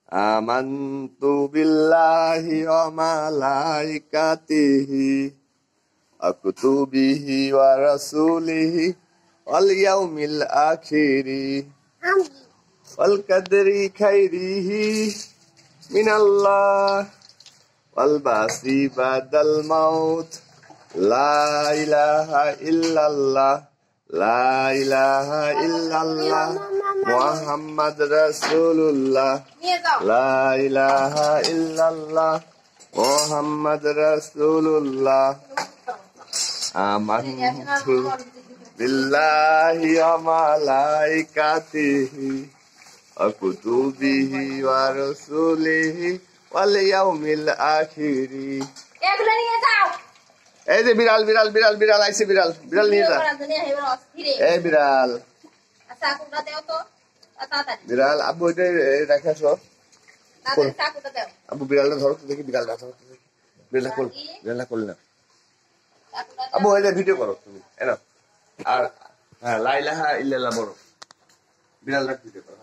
আমানতু বিল্লাহি ওয়া মালাইকাতিহি ওয়া কুতুবিহি ওয়া রাসূলিহি ওয়াল ইয়াউমিল আখিরি ওয়াল কদরি খাইরিহি মিনাল্লাহ ওয়াল বাসি বাদাল মাউত লা ইলাহা ইল্লাল্লাহ লা ইলাহা ইল্লাল্লাহ মুহাম্মাদ রাসূলুল্লাহ লা ইলাহা ইল্লাল্লাহ মুহাম্মাদ রাসূলুল্লাহ আমানতু বিল্লাহি ওয়া মালাইকাতিহি ওয়া কুতুবিহি ওয়া রাসূলিহি ওয়াল ইয়াউমিল আখিরি। এগুলা নিয়ে যাও। এই যে বিড়াল বিড়াল বিড়াল বিড়াল আইছে, বিড়াল বিড়াল নিয়ে যা। এই বিড়াল, আচ্ছা কোনটা দাও তো তাড়াতাড়ি। বিড়াল আব্বু এটা রাখাছো তাড়াতাড়ি চাকুটা দাও। আব্বু বিড়ালটা ধরো তো দেখি, বিড়ালটা ধরো তো দেখি, বিড়ালটা কোল, বিড়ালটা কোল না আব্বু, এটা ভিডিও করো তুমি এনো। আর হ্যাঁ লা ইলাহা ইল্লাল্লাহ বলো, বিড়ালটা ভিডিও করো।